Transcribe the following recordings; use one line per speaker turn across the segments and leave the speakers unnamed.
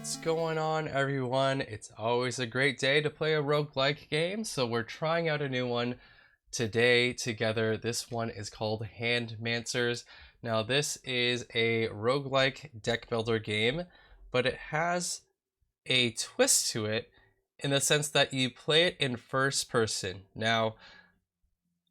What's going on, everyone? It's always a great day to play a roguelike game, so we're trying out a new one today together. This one is called Handmancers. Now, this is a roguelike deck builder game, but it has a twist to it in the sense that you play it in first person. Now,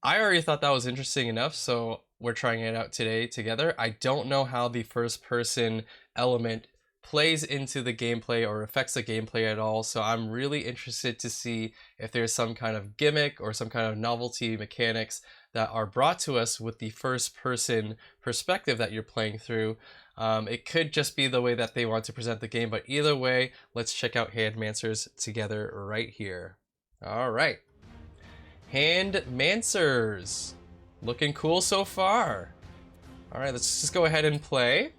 I already thought that was interesting enough, so we're trying it out today together. I don't know how the first person element plays into the gameplay or affects the gameplay at all, so I'm really interested to see if there's some kind of gimmick or some kind of novelty mechanics that are brought to us with the first person perspective that you're playing through. It could just be the way that they want to present the game, but either way, let's check out Handmancers together right here. All right. Handmancers. Looking cool so far. All right, let's just go ahead and play.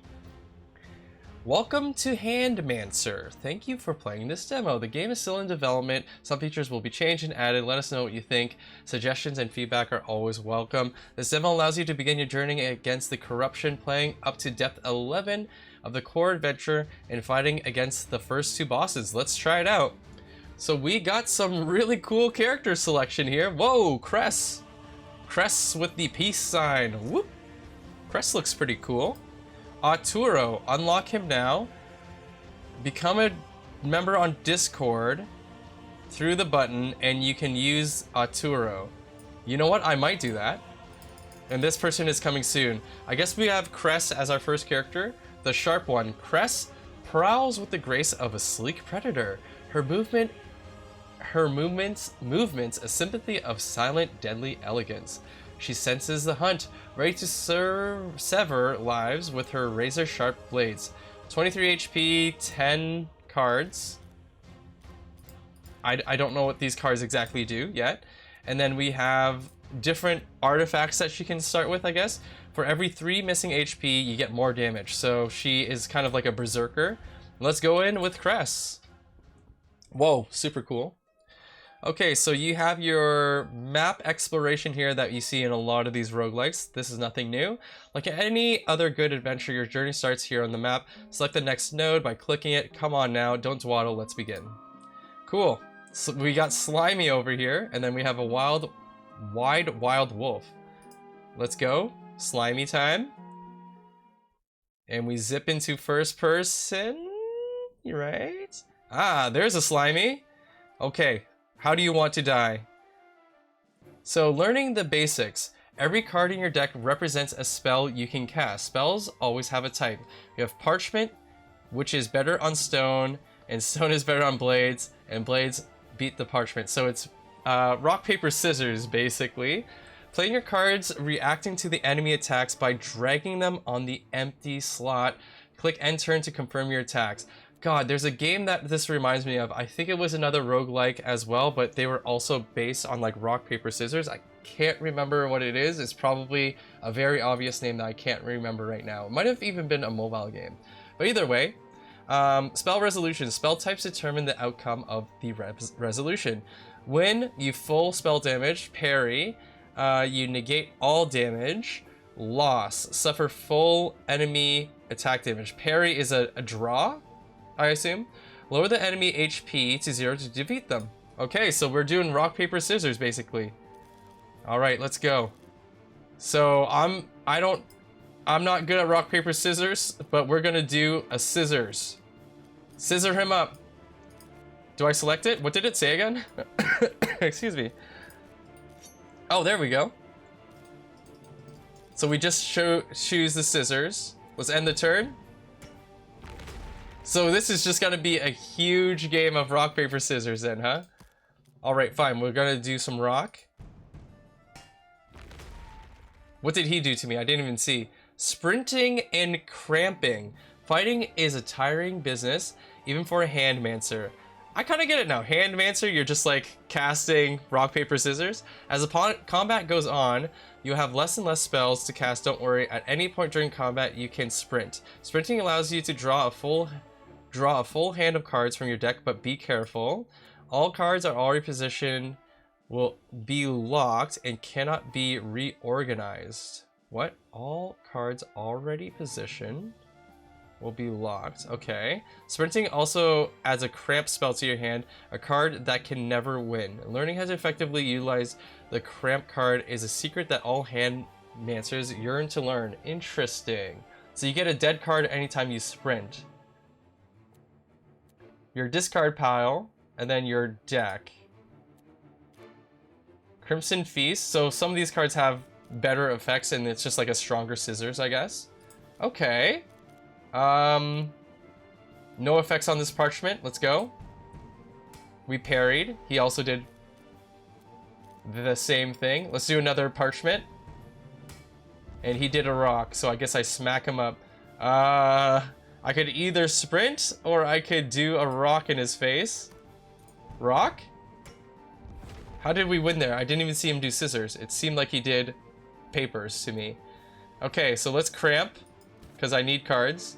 Welcome to Handmancer. Thank you for playing this demo. The game is still in development. Some features will be changed and added. Let us know what you think. Suggestions and feedback are always welcome. This demo allows you to begin your journey against the corruption, playing up to depth 11 of the core adventure and fighting against the first two bosses. Let's try it out. So we got some really cool character selection here. Whoa, Cress. Cress with the peace sign. Whoop. Cress looks pretty cool. Arturo, unlock him now. Become a member on Discord through the button, and you can use Arturo. You know what? I might do that. And this person is coming soon. I guess we have Cress as our first character, the sharp one. Cress prowls with the grace of a sleek predator. Her movements, a sympathy of silent, deadly elegance. She senses the hunt, ready to sever lives with her razor-sharp blades. 23 HP, 10 cards. I don't know what these cards exactly do yet. And then we have different artifacts that she can start with, I guess. For every 3 missing HP, you get more damage. So she is kind of like a berserker. Let's go in with Cress. Whoa, super cool. Okay, so you have your map exploration here that you see in a lot of these roguelikes. This is nothing new. Like any other good adventure, your journey starts here on the map. Select the next node by clicking it. Come on now, don't dawdle, let's begin. Cool. So we got Slimy over here, and then we have a wild wolf. Let's go. Slimy time. And we zip into first person, right? Ah, there's a Slimy. Okay. How do you want to die? So, learning the basics. Every card in your deck represents a spell you can cast. Spells always have a type. You have Parchment, which is better on stone, and stone is better on blades, and blades beat the Parchment. So it's rock, paper, scissors, basically. Playing your cards, reacting to the enemy attacks by dragging them on the empty slot. Click end turn to confirm your attacks. God, there's a game that this reminds me of. I think it was another roguelike as well, but they were also based on like rock, paper, scissors. I can't remember what it is. It's probably a very obvious name that I can't remember right now. It might have even been a mobile game. But either way, spell resolution. Spell types determine the outcome of the resolution. When you full spell damage, parry, you negate all damage, loss, suffer full enemy attack damage. Parry is a draw, I assume. Lower the enemy HP to 0 to defeat them. Okay, so we're doing rock, paper, scissors, basically. Alright, let's go. So, I'm not good at rock, paper, scissors, but we're gonna do a scissors. Scissor him up. Do I select it? What did it say again? Excuse me. Oh, there we go. So we just choose the scissors. Let's end the turn. So this is just gonna be a huge game of rock, paper, scissors then, huh? Alright, fine. We're gonna do some rock. What did he do to me? I didn't even see. Sprinting and cramping. Fighting is a tiring business, even for a Handmancer. I kind of get it now. Handmancer, you're just like casting rock, paper, scissors. As combat goes on, you have less and less spells to cast. Don't worry. At any point during combat, you can sprint. Sprinting allows you to draw a full hand of cards from your deck, but be careful. All cards are already positioned, will be locked, and cannot be reorganized. What? All cards already positioned will be locked. Okay. Sprinting also adds a cramp spell to your hand, a card that can never win. Learning how to effectively utilize the cramp card is a secret that all Handmancers yearn to learn. Interesting. So you get a dead card anytime you sprint. Your discard pile, and then your deck. Crimson Feast. So some of these cards have better effects, and it's just like a stronger scissors, I guess. Okay. No effects on this Parchment. Let's go. We parried. He also did the same thing. Let's do another Parchment. And he did a rock, so I guess I smack him up. I could either sprint, or I could do a rock in his face. Rock? How did we win there? I didn't even see him do scissors. It seemed like he did papers to me. Okay, so let's cramp, because I need cards.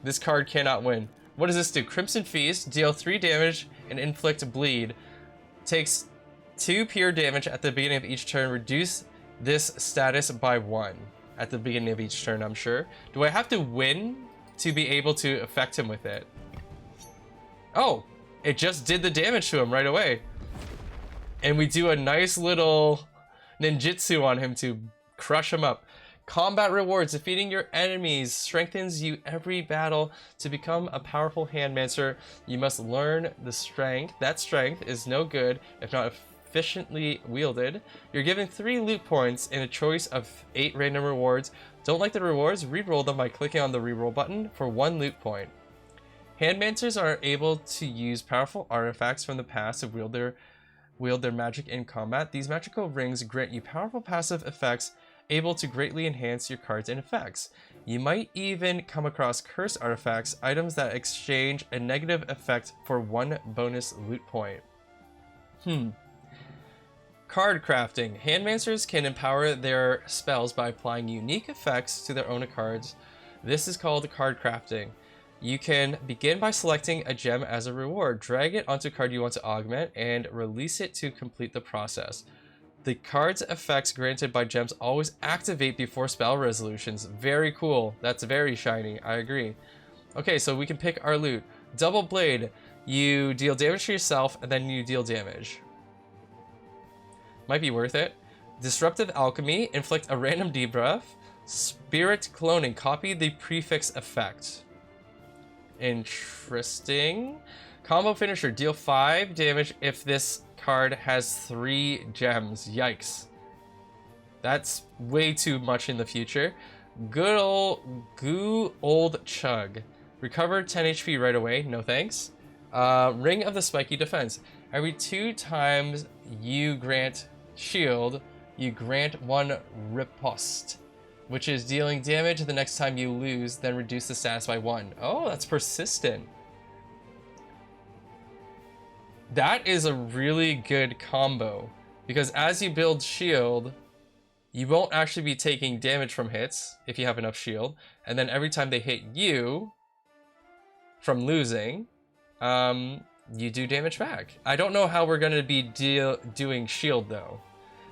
This card cannot win. What does this do? Crimson Feast, deal 3 damage and inflict bleed. Takes 2 pure damage at the beginning of each turn. Reduce this status by 1 at the beginning of each turn, I'm sure. Do I have to win to be able to affect him with it? Oh, it just did the damage to him right away. And we do a nice little ninjutsu on him to crush him up. Combat rewards. Defeating your enemies strengthens you every battle. To become a powerful Handmancer, you must learn the strength. That strength is no good if not efficiently wielded. You're given 3 loot points and a choice of 8 random rewards. Don't like the rewards? Reroll them by clicking on the reroll button for 1 loot point. Handmancers are able to use powerful artifacts from the past to wield their magic in combat. These magical rings grant you powerful passive effects, able to greatly enhance your cards and effects. You might even come across cursed artifacts, items that exchange a negative effect for 1 bonus loot point. Card crafting. Handmancers can empower their spells by applying unique effects to their own cards. This is called card crafting. You can begin by selecting a gem as a reward, drag it onto a card you want to augment, and release it to complete the process. The card's effects granted by gems always activate before spell resolutions. Very cool. That's very shiny. I agree. Okay, so we can pick our loot. Double Blade. You deal damage to yourself, and then you deal damage. Might be worth it. Disruptive Alchemy. Inflict a random debuff. Spirit Cloning. Copy the prefix effect. Interesting. Combo Finisher. Deal 5 damage if this card has 3 gems. Yikes. That's way too much in the future. Good old Chug. Recover 10 HP right away. No thanks. Ring of the Spiky Defense. Every 2 times you grant shield, you grant 1 riposte, which is dealing damage the next time you lose, then reduce the status by 1. Oh, that's persistent. That is a really good combo, because as you build shield, you won't actually be taking damage from hits if you have enough shield, and then every time they hit you from losing, you do damage back. I don't know how we're going to be doing shield though,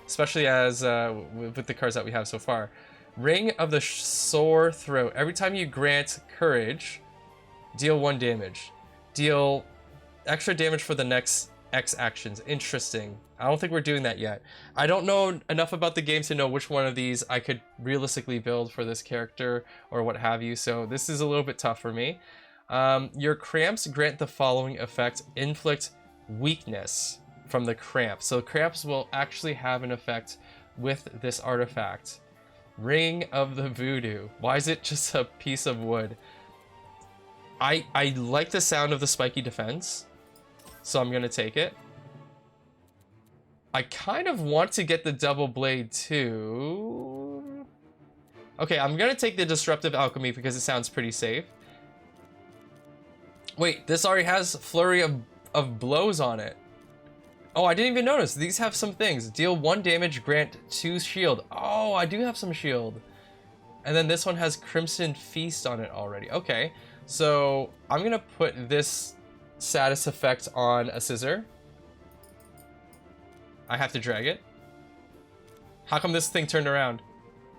especially as with the cards that we have so far. Ring of the Sore Throat. Every time you grant courage, deal 1 damage. Deal extra damage for the next X actions. Interesting. I don't think we're doing that yet. I don't know enough about the game to know which one of these I could realistically build for this character or what have you, so this is a little bit tough for me. Your cramps grant the following effect. Inflict weakness from the cramp. So cramps will actually have an effect with this artifact. Ring of the Voodoo. Why is it just a piece of wood? I like the sound of the spiky defense, so I'm gonna take it. I kind of want to get the double blade too. Okay, I'm gonna take the disruptive alchemy because it sounds pretty safe. Wait, this already has flurry of blows on it. Oh, I didn't even notice. These have some things. Deal 1 damage, grant 2 shield. Oh, I do have some shield. And then this one has Crimson Feast on it already. Okay, so I'm gonna put this status effect on a scissor. I have to drag it. How come this thing turned around?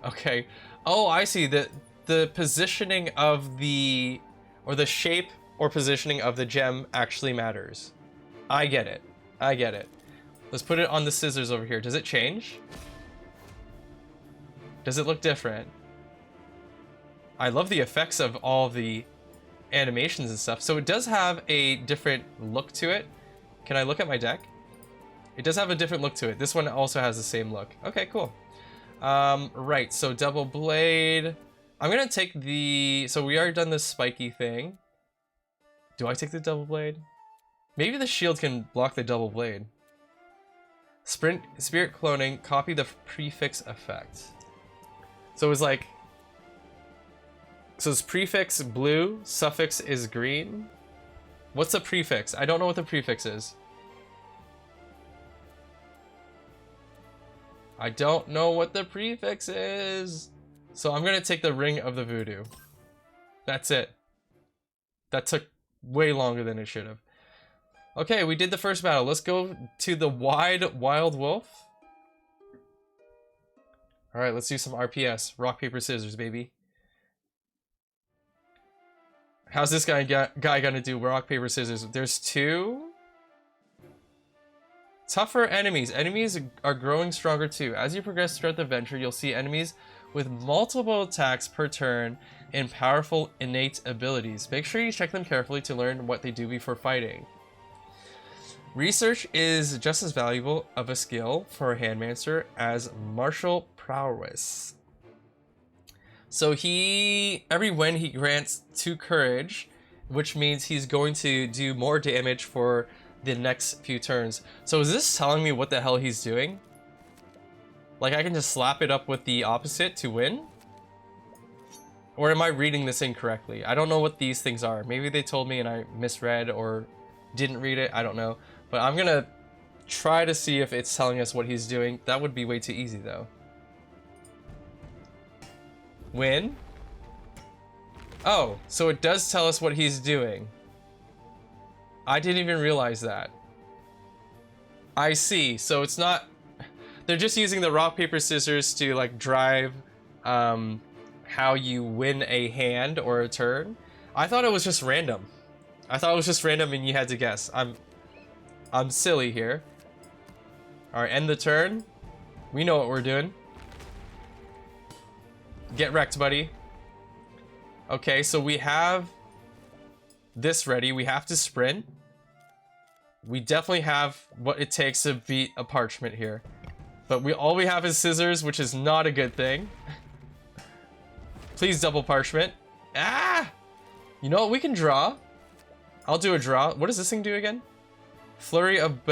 Okay. Oh, I see. the positioning of the, or the shape or positioning of the gem actually matters. I get it. I get it. Let's put it on the scissors over here. Does it change? Does it look different? I love the effects of all the animations and stuff. So it does have a different look to it. Can I look at my deck? It does have a different look to it. This one also has the same look. Okay, cool. Right, so double blade. I'm gonna take the, so we already done this spiky thing. Do I take the double blade? Maybe the shield can block the double blade. Sprint, spirit cloning, copy the prefix effect. So it was like, so it's prefix blue, suffix is green. What's the prefix? I don't know what the prefix is. I don't know what the prefix is. So I'm gonna take the Ring of the Voodoo. That's it. That took way longer than it should have. Okay, we did the first battle. Let's go to the Wild Wolf. All right, let's do some RPS. Rock, paper, scissors, baby. How's this guy gonna do? Rock, paper, scissors. There's two. Tougher enemies. Enemies are growing stronger too. As you progress throughout the adventure, you'll see enemies with multiple attacks per turn and powerful innate abilities. Make sure you check them carefully to learn what they do before fighting. Research is just as valuable of a skill for a Handmancer as martial prowess. So every win he grants 2 courage, which means he's going to do more damage for the next few turns. So is this telling me what the hell he's doing? Like I can just slap it up with the opposite to win? Or am I reading this incorrectly? I don't know what these things are. Maybe they told me and I misread or didn't read it. I don't know. But I'm gonna try to see if it's telling us what he's doing. That would be way too easy though. Win? Oh, so it does tell us what he's doing. I didn't even realize that. I see. So it's not... They're just using the rock, paper, scissors to like drive how you win a hand or a turn. I thought it was just random. I thought it was just random and you had to guess. I'm silly here. Alright, end the turn. We know what we're doing. Get wrecked, buddy. Okay, so we have this ready. We have to sprint. We definitely have what it takes to beat a Parchment here. But all we have is scissors, which is not a good thing. Please double Parchment. Ah! You know what? We can draw. I'll do a draw. What does this thing do again? Flurry of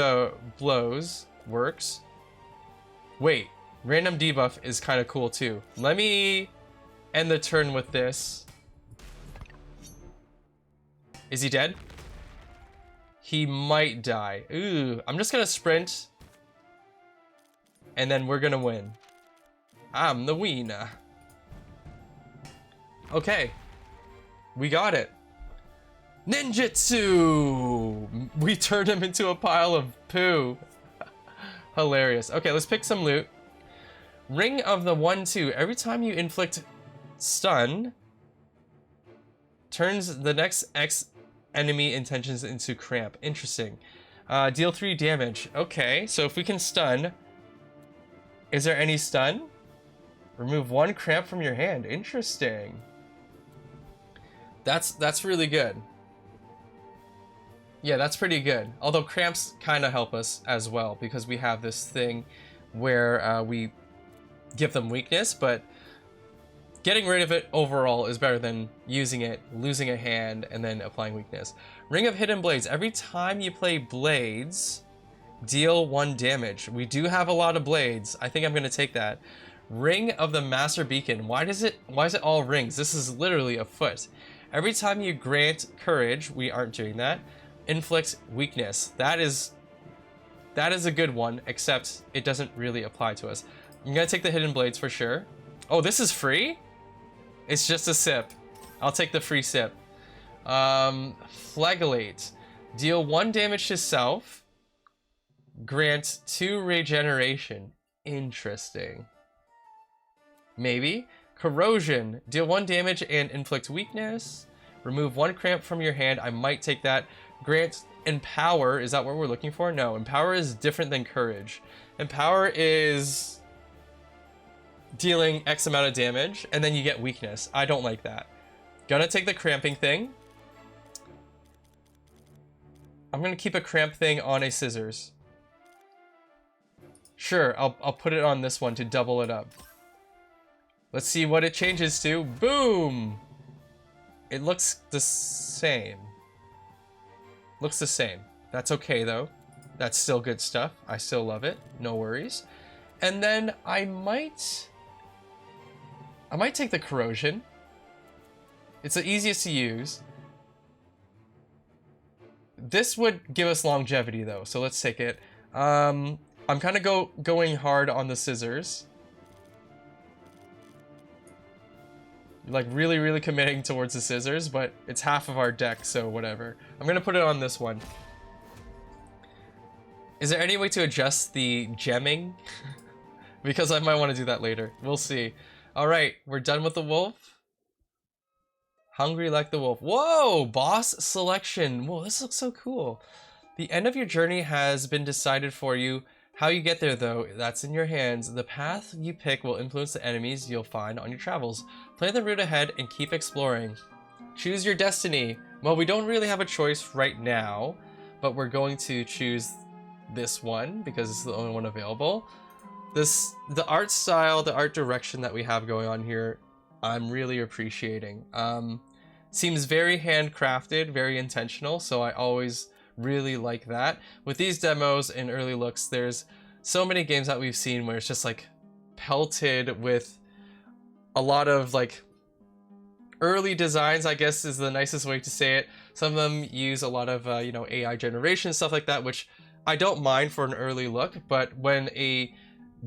blows works. Wait. Random debuff is kind of cool too. Let me end the turn with this. Is he dead? He might die. Ooh, I'm just gonna sprint. And then we're gonna win. I'm the winner. Okay. We got it. Ninjutsu! We turned him into a pile of poo. Hilarious. Okay, let's pick some loot. Ring of the 1-2. Every time you inflict stun, turns the next X enemy intentions into cramp. Interesting. Deal 3 damage. Okay, so if we can stun, is there any stun? Remove 1 cramp from your hand. Interesting. That's really good. Yeah, that's pretty good. Although cramps kind of help us as well because we have this thing where we give them weakness, but getting rid of it overall is better than using it, losing a hand, and then applying weakness. Ring of Hidden Blades. Every time you play blades, deal 1 damage. We do have a lot of blades. I think I'm gonna take that. Ring of the Master Beacon. Why is it all rings? This is literally a foot. Every time you grant courage, we aren't doing that. Inflict weakness. That is a good one, except it doesn't really apply to us. I'm gonna take the Hidden Blades for sure. Oh, this is free? It's just a sip. I'll take the free sip. Flagellate. Deal 1 damage to self. Grant 2 regeneration. Interesting. Maybe. Corrosion. Deal 1 damage and inflict weakness. Remove 1 cramp from your hand. I might take that. Grant Empower. Is that what we're looking for? No. Empower is different than Courage. Empower is dealing X amount of damage, and then you get weakness. I don't like that. Gonna take the cramping thing. I'm gonna keep a cramp thing on a scissors. Sure, I'll put it on this one to double it up. Let's see what it changes to. Boom! It looks the same. Looks the same. That's okay though. That's still good stuff. I still love it. No worries. And then I might take the corrosion. It's the easiest to use. This would give us longevity though, so let's take it. I'm kind of going hard on the scissors. Like really committing towards the scissors, but it's half of our deck, so whatever. I'm gonna put it on this one. Is there any way to adjust the gemming? Because I might want to do that later. We'll see. All right, we're done with the wolf. Hungry like the wolf. Whoa, boss selection. Whoa, this looks so cool. The end of your journey has been decided for you. How you get there, though, that's in your hands. The path you pick will influence the enemies you'll find on your travels. Play the route ahead and keep exploring. Choose your destiny. Well, we don't really have a choice right now, but we're going to choose this one because it's the only one available. The art style, the art direction that we have going on here, I'm really appreciating. Seems very handcrafted, very intentional, so I always really like that. With these demos and early looks, there's so many games that we've seen where it's just like pelted with a lot of like early designs, I guess is the nicest way to say it. Some of them use a lot of you know, AI generation, stuff like that, which I don't mind for an early look, but when a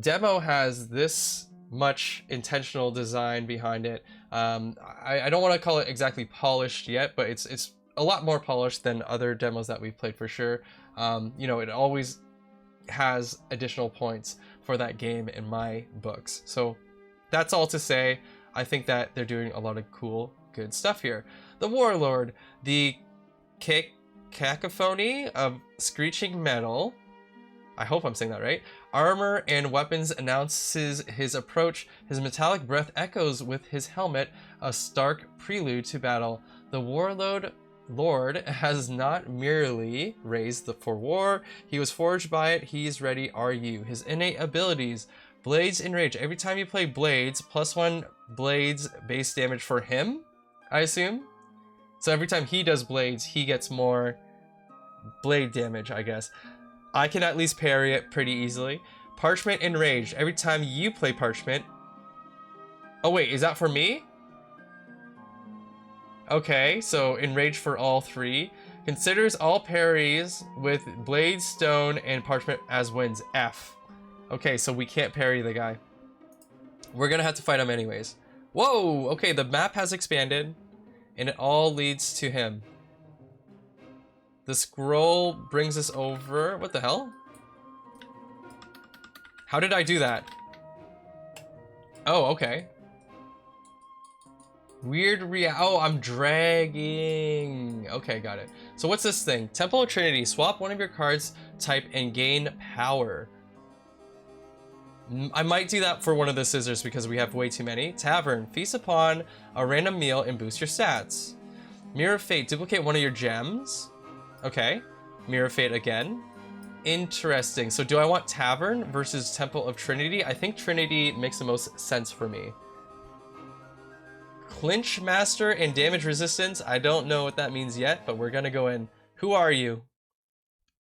demo has this much intentional design behind it, I don't want to call it exactly polished yet, but it's a lot more polished than other demos that we've played for sure. You know, it always has additional points for that game in my books. So that's all to say, I think that they're doing a lot of cool, good stuff here. The Warlord, the cacophony of screeching metal. I hope I'm saying that right. Armor and weapons announces his approach. His metallic breath echoes with his helmet, a stark prelude to battle. The Lord has not merely raised for war, he was forged by it, he's ready, are you? His innate abilities, Blades Enrage. Every time you play Blades, +1 Blades base damage for him, I assume? So every time he does Blades, he gets more blade damage, I guess. I can at least parry it pretty easily. Parchment Enraged. Every time you play Parchment... Oh wait, is that for me? Okay, so Enraged for all 3. Considers all parries with Blade, Stone, and Parchment as wins. F. Okay, so we can't parry the guy. We're gonna have to fight him anyways. Whoa! Okay, the map has expanded, and it all leads to him. The scroll brings us over... What the hell? How did I do that? Oh, okay. Weird oh, I'm dragging. Okay, got it. So what's this thing? Temple of Trinity. Swap one of your cards type and gain power. I might do that for one of the scissors because we have way too many. Tavern. Feast upon a random meal and boost your stats. Mirror of Fate. Duplicate one of your gems. Okay. Mirror of Fate again. Interesting. So do I want Tavern versus Temple of Trinity? I think Trinity makes the most sense for me. Clinch Master and damage resistance. I don't know what that means yet, but we're gonna go in. Who are you?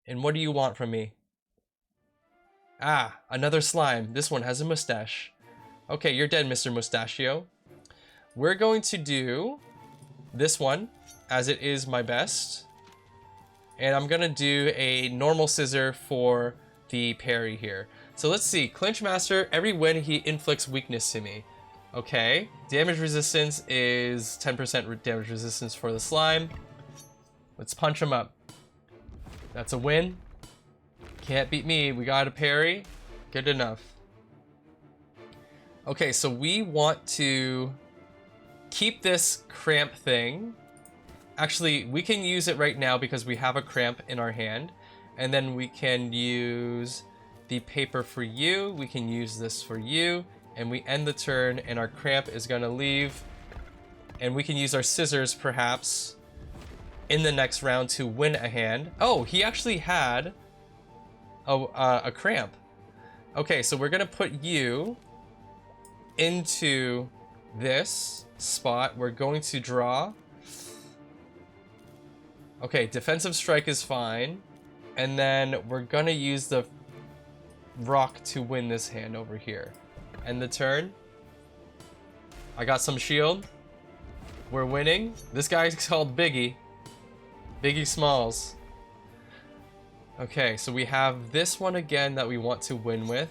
And what do you want from me? Ah, another slime. This one has a mustache. Okay, you're dead, Mr. Mustachio. We're going to do this one, as it is my best. And I'm gonna do a normal scissor for the parry here. So let's see. Clinch Master, every win he inflicts weakness to me. Okay, damage resistance is 10% damage resistance for the slime. Let's punch him up. That's a win. Can't beat me. We got a parry. Good enough. Okay, so we want to keep this cramp thing. Actually, we can use it right now because we have a cramp in our hand. And then we can use the paper for you. We can use this for you. And we end the turn and our cramp is gonna leave. And we can use our scissors perhaps in the next round to win a hand. Oh, he actually had a cramp. Okay, so we're gonna put you into this spot. We're going to draw. Okay, defensive strike is fine. And then we're gonna use the rock to win this hand over here. End the turn. I got some shield. We're winning. This guy's called Biggie. Biggie Smalls. Okay, so we have this one again that we want to win with.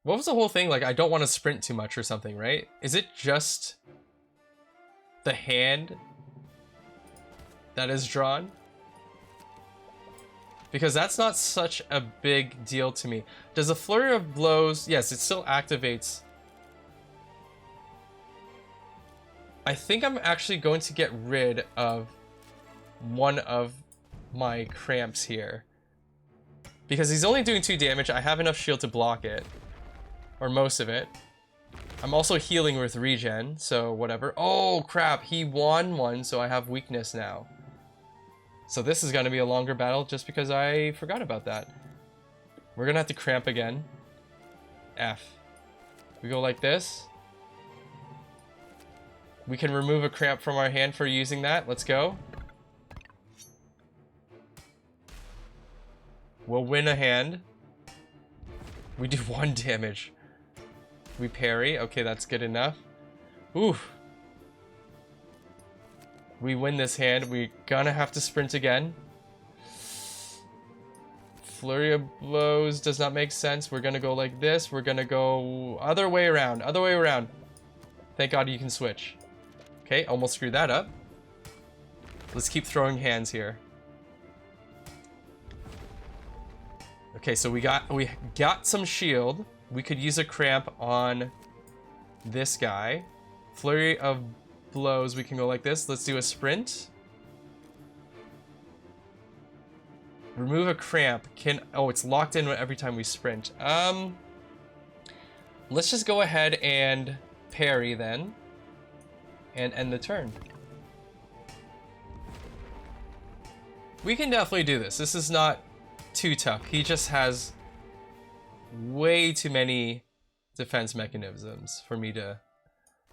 What was the whole thing? Like, I don't want to sprint too much or something, right? Is it just the hand that is drawn? Because that's not such a big deal to me. Does a flurry of blows... Yes, it still activates. I think I'm actually going to get rid of one of my cramps here. Because he's only doing 2 damage. I have enough shield to block it. Or most of it. I'm also healing with regen, so whatever. Oh, crap. He won one, so I have weakness now. So this is going to be a longer battle just because I forgot about that. We're going to have to cramp again. F. We go like this. We can remove a cramp from our hand for using that. Let's go. We'll win a hand. We do 1 damage. We parry. Okay, that's good enough. Ooh. We win this hand. We're gonna have to sprint again. Flurry of blows does not make sense. We're gonna go like this. We're gonna go other way around. Other way around. Thank God you can switch. Okay, almost screwed that up. Let's keep throwing hands here. Okay, so we got some shield. We could use a cramp on this guy. Flurry of blows, we can go like this. Let's do a sprint. Remove a cramp. Oh, it's locked in every time we sprint. Let's just go ahead and parry then. And end the turn. We can definitely do this. This is not too tough. He just has way too many defense mechanisms for me to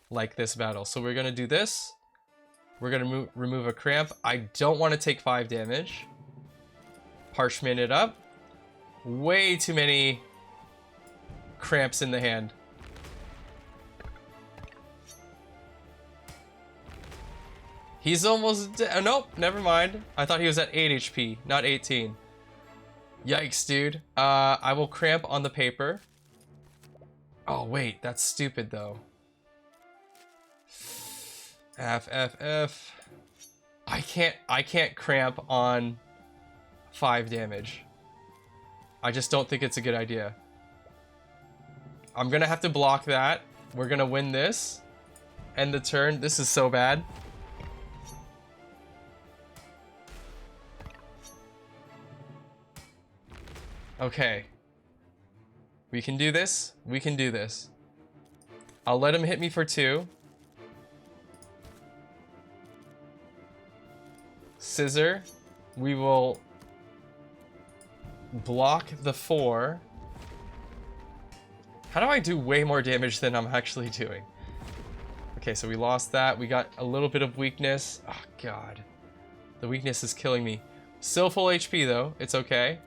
like this battle. So we're gonna do this. We're gonna remove a cramp. I don't want to take 5 damage. Parchment it up. Way too many cramps in the hand. He's almost dead. Nope, never mind. I thought he was at 8 HP, not 18. Yikes, dude. I will cramp on the paper. Oh, wait, that's stupid, though. F. I can't cramp on 5 damage. I just don't think it's a good idea. I'm gonna have to block that. We're gonna win this. End the turn. This is so bad. Okay. We can do this. We can do this. I'll let him hit me for 2. Scissor. We will block the 4. How do I do way more damage than I'm actually doing? Okay, so we lost that. We got a little bit of weakness. Oh, God. The weakness is killing me. Still full HP, though. It's okay.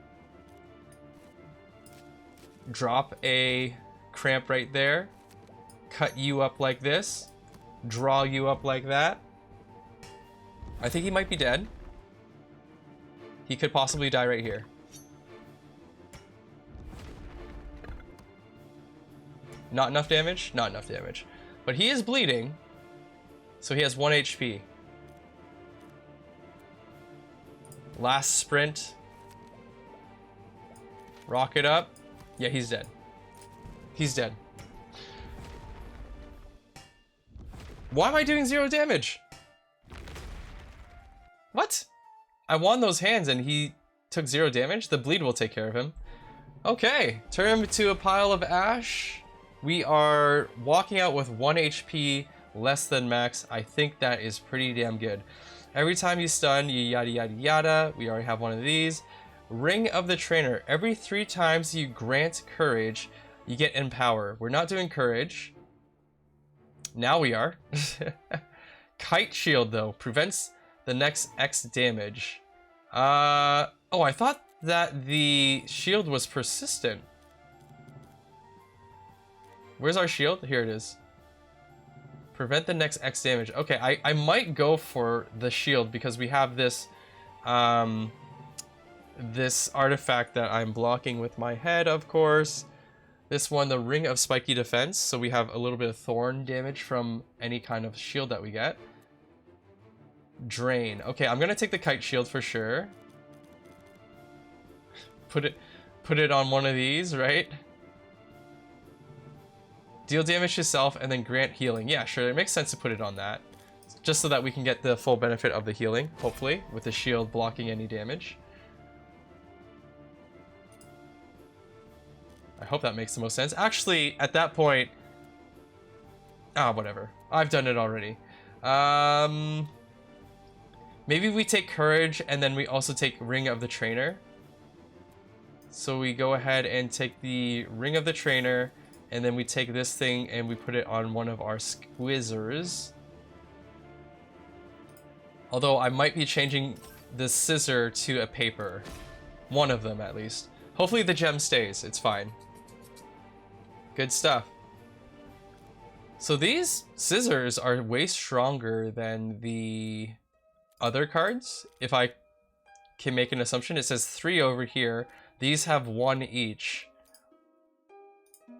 Drop a cramp right there. Cut you up like this. Draw you up like that. I think he might be dead. He could possibly die right here. Not enough damage? Not enough damage. But he is bleeding. So he has 1 HP. Last sprint. Rock it up. Yeah, he's dead. He's dead. Why am I doing 0 damage? What? I won those hands and he took 0 damage? The bleed will take care of him. Okay, turn him to a pile of ash. We are walking out with 1 HP less than max. I think that is pretty damn good. Every time you stun, you yada yada yada. We already have one of these. Ring of the Trainer. Every 3 times you grant courage, you get empower. We're not doing courage. Now we are. Kite shield though prevents the next X damage. Oh, I thought that the shield was persistent. Where's our shield? Here it is. Prevent the next X damage. Okay, I might go for the shield because we have this this artifact that I'm blocking with my head, of course. This one, the Ring of Spiky Defense, so we have a little bit of thorn damage from any kind of shield that we get. Drain. Okay, I'm gonna take the kite shield for sure. Put it on one of these, right? Deal damage to yourself and then grant healing. Yeah, sure, it makes sense to put it on that. Just so that we can get the full benefit of the healing, hopefully, with the shield blocking any damage. I hope that makes the most sense. Actually, at that point... whatever. I've done it already. Maybe we take Courage, and then we also take Ring of the Trainer. So we go ahead and take the Ring of the Trainer, and then we take this thing and we put it on one of our Squizzers. Although I might be changing the scissor to a paper. One of them, at least. Hopefully the gem stays. It's fine. Good stuff. So these scissors are way stronger than the other cards. If I can make an assumption, it says 3 over here. These have 1 each.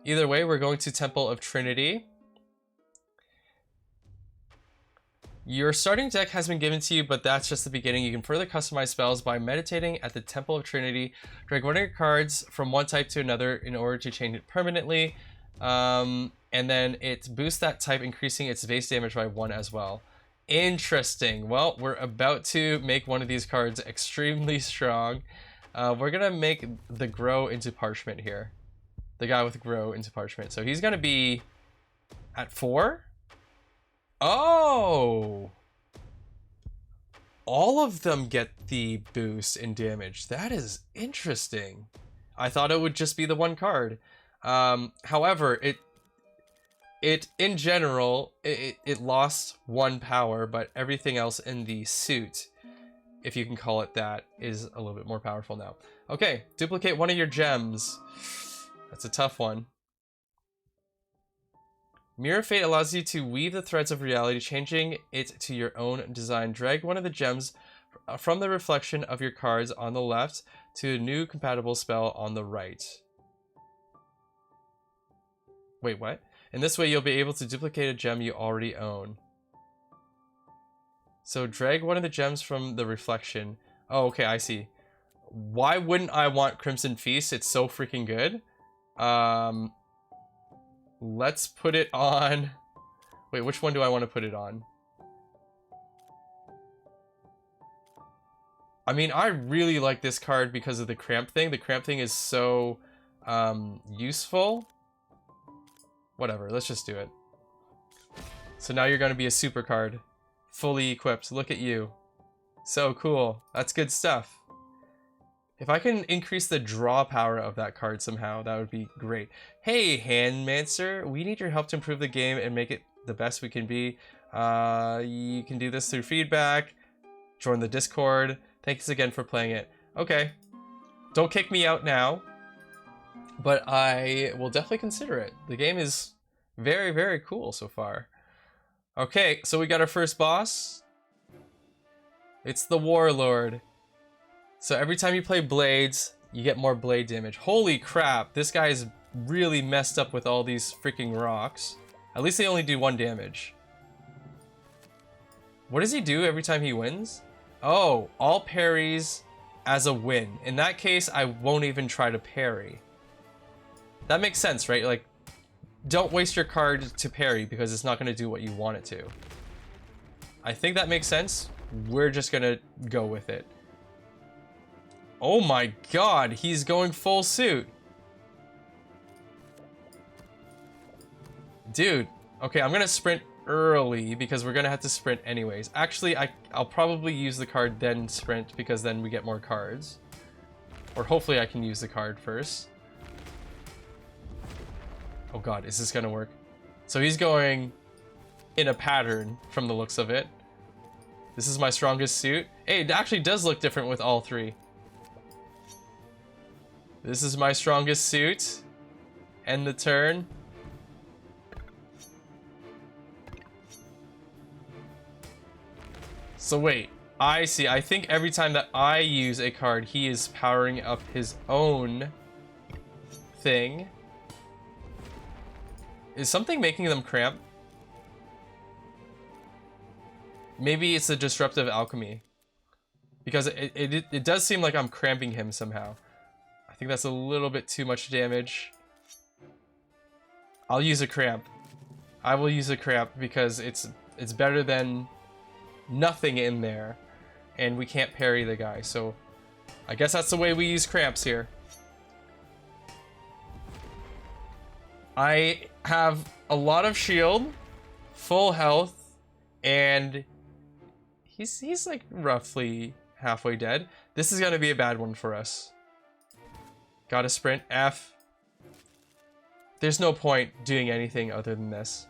Either way, we're going to Temple of Trinity. Your starting deck has been given to you, but that's just the beginning. You can further customize spells by meditating at the Temple of Trinity. Drag one of your cards from one type to another in order to change it permanently. And then it boosts that type, increasing its base damage by 1 as well. Interesting. Well, we're about to make one of these cards extremely strong. We're going to make the Grow into Parchment here. The guy with Grow into Parchment. So he's going to be at 4. Oh! All of them get the boost in damage. That is interesting. I thought it would just be the one card. However, it in general, it lost 1 power, but everything else in the suit, if you can call it that, is a little bit more powerful now. Okay, duplicate one of your gems. That's a tough one. Mirror Fate allows you to weave the threads of reality, changing it to your own design. Drag one of the gems from the reflection of your cards on the left to a new compatible spell on the right. Wait, what? In this way, you'll be able to duplicate a gem you already own. So drag one of the gems from the reflection. Oh, okay, I see. Why wouldn't I want Crimson Feast? It's so freaking good. Let's put it on... Wait, which one do I want to put it on? I mean, I really like this card because of the cramp thing. The cramp thing is so useful. Whatever, let's just do it. So now you're going to be a super card. Fully equipped. Look at you. So cool. That's good stuff. If I can increase the draw power of that card somehow, that would be great. Hey, Handmancer, we need your help to improve the game and make it the best we can be. You can do this through feedback. Join the Discord. Thanks again for playing it. Okay. Don't kick me out now, but I will definitely consider it. The game is very, very cool so far. Okay, so we got our first boss. It's the Warlord. So every time you play Blades, you get more blade damage. Holy crap, this guy is really messed up with all these freaking rocks. At least they only do 1 damage. What does he do every time he wins? Oh, all parries as a win. In that case, I won't even try to parry. That makes sense, right? Like, don't waste your card to parry because it's not going to do what you want it to. I think that makes sense. We're just going to go with it. Oh my god, he's going full suit. Dude, okay, I'm going to sprint early because we're going to have to sprint anyways. Actually, I'll probably use the card then sprint because then we get more cards. Or hopefully I can use the card first. Oh god, is this gonna work? So he's going in a pattern from the looks of it. This is my strongest suit. Hey, it actually does look different with all three. This is my strongest suit. End the turn. So wait, I see. I think every time that I use a card, he is powering up his own thing. Is something making them cramp? Maybe it's a disruptive alchemy. Because it does seem like I'm cramping him somehow. I think that's a little bit too much damage. I'll use a cramp. I will use a cramp because it's better than nothing in there. And we can't parry the guy, so I guess that's the way we use cramps here. I have a lot of shield, full health, and he's like roughly halfway dead. This is gonna be a bad one for us. Gotta sprint F. There's no point doing anything other than this.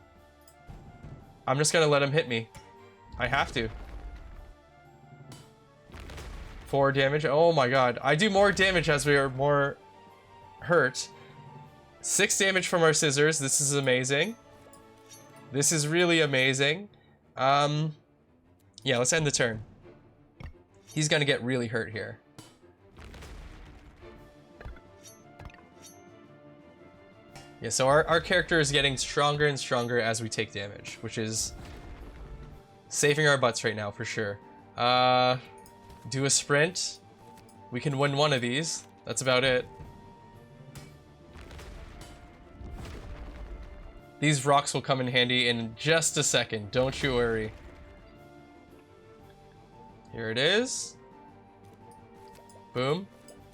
I'm just gonna let him hit me. I have to. 4 damage. Oh my god. I do more damage as we are more hurt. 6 damage from our scissors. This is amazing. This is really amazing. Yeah, let's end the turn. He's gonna get really hurt here. Yeah, so our character is getting stronger and stronger as we take damage, which is saving our butts right now for sure. Do a sprint. We can win one of these. That's about it. These rocks will come in handy in just a second, don't you worry. Here it is. Boom,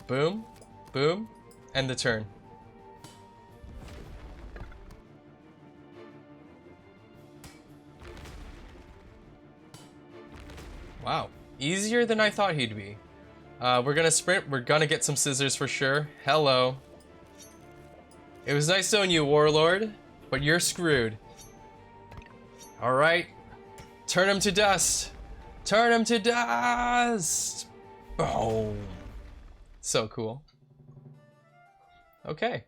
boom, boom, end the turn. Wow, easier than I thought he'd be. We're gonna sprint, we're gonna get some scissors for sure. Hello. It was nice knowing you, Warlord. But you're screwed. Alright. Turn him to dust. Turn him to dust. Boom. So cool. Okay.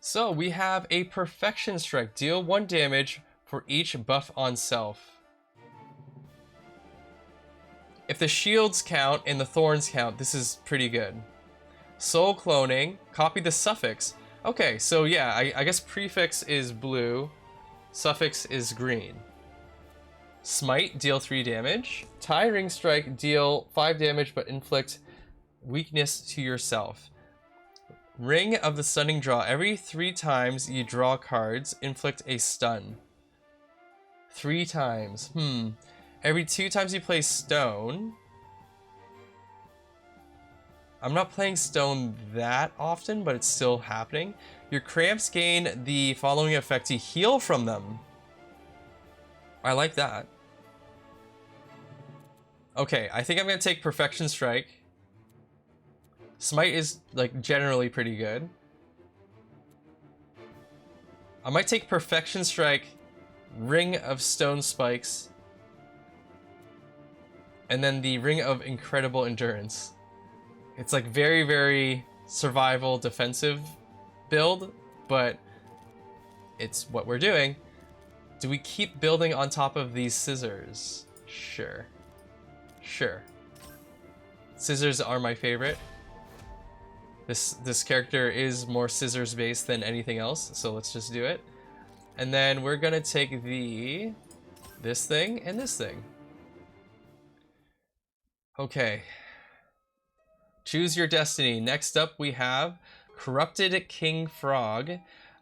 So we have a Perfection Strike. Deal 1 damage for each buff on self. If the shields count and the thorns count, this is pretty good. Soul Cloning. Copy the suffix. Okay, so yeah, I guess prefix is blue, suffix is green. Smite, deal 3 damage. Tiring Strike, deal 5 damage but inflict weakness to yourself. Ring of the Stunning Draw. Every 3 times you draw cards, inflict a stun. 3 times. Every 2 times you play stone. I'm not playing stone that often, but it's still happening. Your cramps gain the following effect to heal from them. I like that. Okay, I think I'm gonna take Perfection Strike. Smite is like generally pretty good. I might take Perfection Strike, Ring of Stone Spikes, and then the Ring of Incredible Endurance. It's like very, very survival defensive build, but it's what we're doing. Do we keep building on top of these scissors? Sure. Sure. Scissors are my favorite. This character is more scissors based than anything else, so let's just do it. And then we're gonna take this thing and this thing. Okay. Choose your destiny. Next up we have Corrupted King Frog.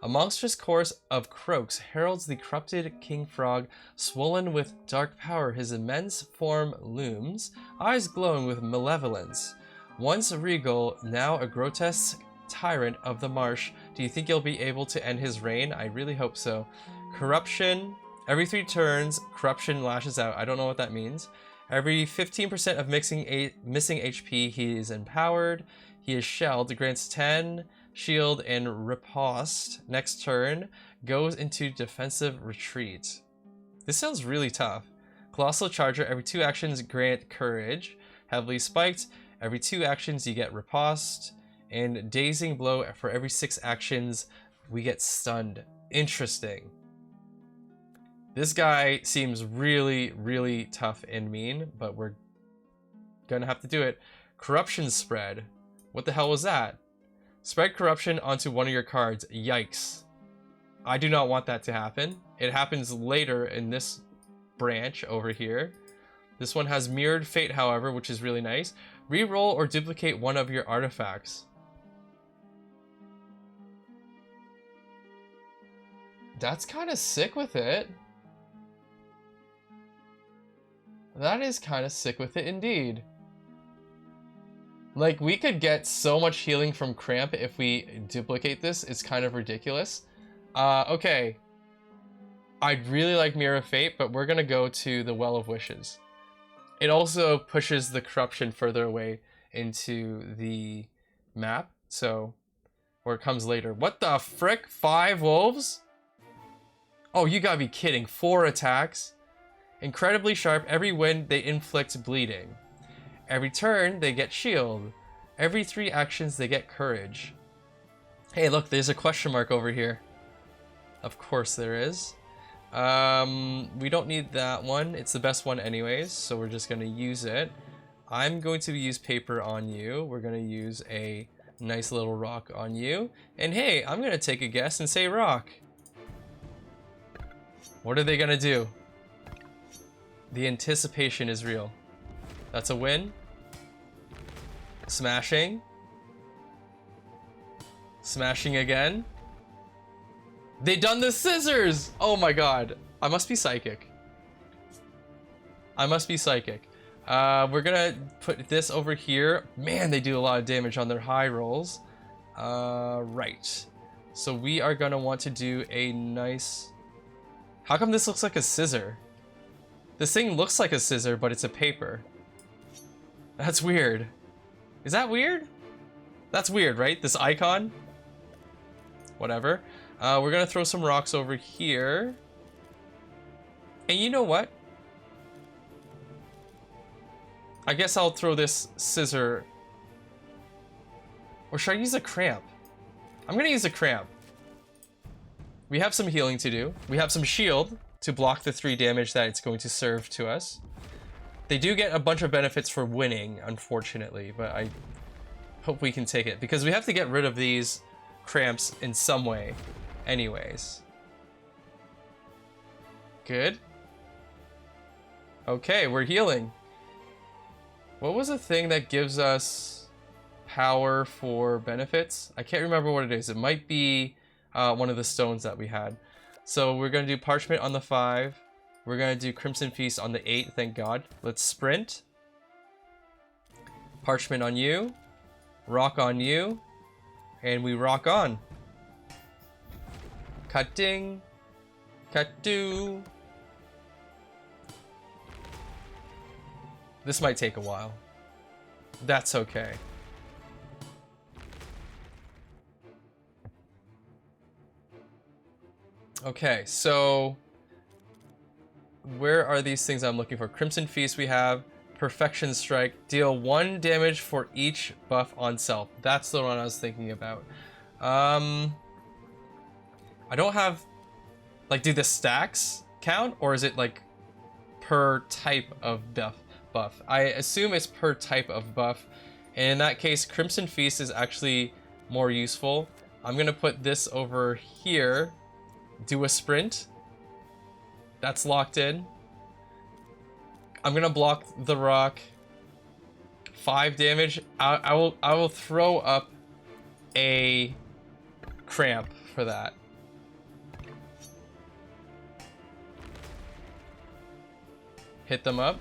A monstrous chorus of croaks heralds the corrupted King Frog, swollen with dark power. His immense form looms, eyes glowing with malevolence. Once regal, now a grotesque tyrant of the marsh. Do you think you'll be able to end his reign? I really hope so. Corruption. Every 3 turns, corruption lashes out. I don't know what that means. Every 15% of missing HP, he is empowered. He is shelled, grants 10 shield and riposte. Next turn, goes into defensive retreat. This sounds really tough. Colossal Charger, every 2 actions grant courage. Heavily spiked, every 2 actions you get riposte. And Dazing Blow, for every 6 actions we get stunned. Interesting. This guy seems really, really tough and mean, but we're gonna have to do it. Corruption Spread. What the hell was that? Spread corruption onto one of your cards. Yikes. I do not want that to happen. It happens later in this branch over here. This one has Mirrored Fate, however, which is really nice. Reroll or duplicate one of your artifacts. That's kind of sick with it. That is kind of sick with it indeed. Like, we could get so much healing from Cramp if we duplicate this. It's kind of ridiculous. Okay. I'd really like Mirror of Fate, but we're gonna go to the Well of Wishes. It also pushes the corruption further away into the map, so... or it comes later. What the frick? 5 wolves? Oh, you gotta be kidding. 4 attacks? Incredibly sharp. Every wind, they inflict bleeding. Every turn, they get shield. Every 3 actions, they get courage. Hey, look, there's a question mark over here. Of course there is. We don't need that one. It's the best one anyways, so we're just gonna use it. I'm going to use paper on you. We're gonna use a nice little rock on you. And hey, I'm gonna take a guess and say rock. What are they gonna do? The anticipation is real. That's a win. Smashing. Smashing again. They done the scissors! Oh my god. I must be psychic. I must be psychic. We're gonna put this over here. Man, they do a lot of damage on their high rolls. Right. So we are gonna want to do a nice... How come this looks like a scissor? This thing looks like a scissor, but it's a paper. That's weird. Is that weird? That's weird, right? This icon? Whatever. We're gonna throw some rocks over here. And you know what? I guess I'll throw this scissor. Or should I use a cramp? I'm gonna use a cramp. We have some healing to do. We have some shield to block the 3 damage that it's going to serve to us. They do get a bunch of benefits for winning, unfortunately, but I hope we can take it, because we have to get rid of these cramps in some way anyways. Good. Okay, we're healing. What was the thing that gives us power for benefits? I can't remember what it is. It might be one of the stones that we had. So we're going to do Parchment on the 5. We're going to do Crimson Feast on the 8, thank God. Let's sprint. Parchment on you. Rock on you. And we rock on. Cutting. Cut-do. This might take a while. That's okay. Okay, so where are these things I'm looking for? Crimson Feast we have. Perfection Strike. Deal 1 damage for each buff on self. That's the one I was thinking about. I don't have... Like, do the stacks count? Or is it, like, per type of buff? I assume it's per type of buff. And in that case, Crimson Feast is actually more useful. I'm going to put this over here. Do a sprint. That's locked in. I'm gonna block the rock. 5 damage. I will throw up a cramp for that. Hit them up.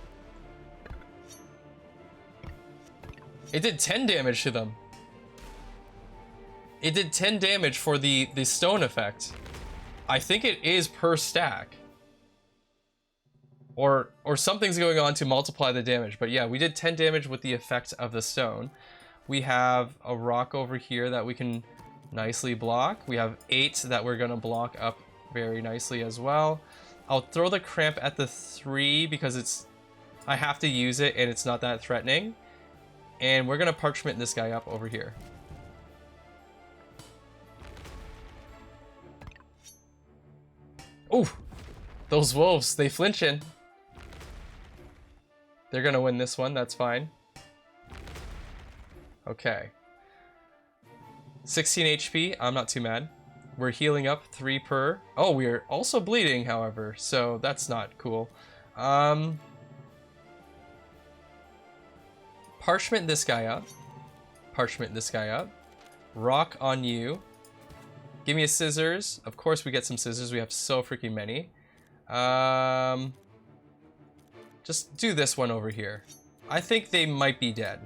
It did 10 damage to them. It did 10 damage for the stone effect. I think it is per stack. Or something's going on to multiply the damage. But yeah, we did 10 damage with the effect of the stone. We have a rock over here that we can nicely block. We have 8 that we're gonna block up very nicely as well. I'll throw the cramp at the 3 because I have to use it and it's not that threatening. And we're gonna parchment this guy up over here. Ooh, those wolves, they flinch in. They're gonna win this one, that's fine. Okay. 16 HP, I'm not too mad. We're healing up 3 per. Oh, we're also bleeding, however, so that's not cool. Parchment this guy up. Parchment this guy up. Rock on you. Give me a scissors. Of course we get some scissors. We have so freaking many. Just do this one over here. I think they might be dead.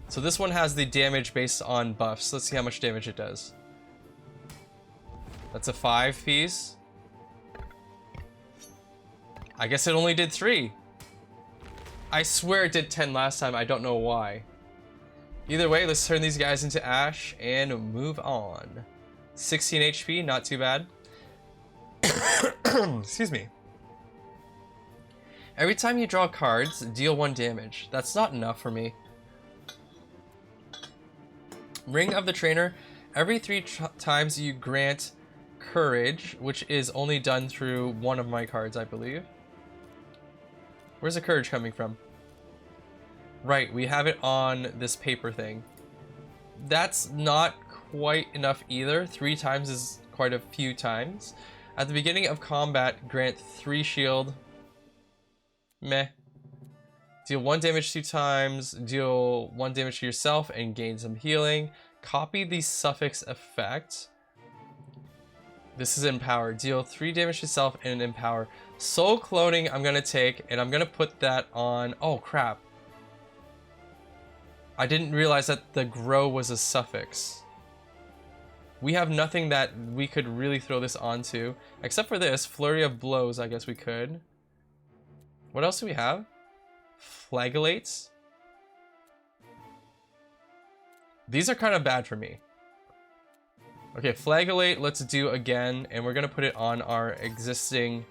So this one has the damage based on buffs. Let's see how much damage it does. That's a 5 piece. I guess it only did 3. I swear it did 10 last time. I don't know why. Either way, let's turn these guys into ash and move on. 16 HP, not too bad. Excuse me. Every time you draw cards, deal 1 damage. That's not enough for me. Ring of the Trainer. Every 3 times you grant courage, which is only done through one of my cards, I believe. Where's the courage coming from? Right, we have it on this paper thing. That's not quite enough either. 3 times is quite a few times. At the beginning of combat, grant 3 shield. Meh. Deal 1 damage 2 times. Deal 1 damage to yourself and gain some healing. Copy the suffix effect. This is empower. Deal 3 damage to self and empower. Soul cloning I'm gonna take, and I'm gonna put that on. Oh crap. I didn't realize that the grow was a suffix. We have nothing that we could really throw this onto. Except for this. Flurry of blows, I guess we could. What else do we have? Flagellates. These are kind of bad for me. Okay, flagellate, let's do again. And we're going to put it on our existing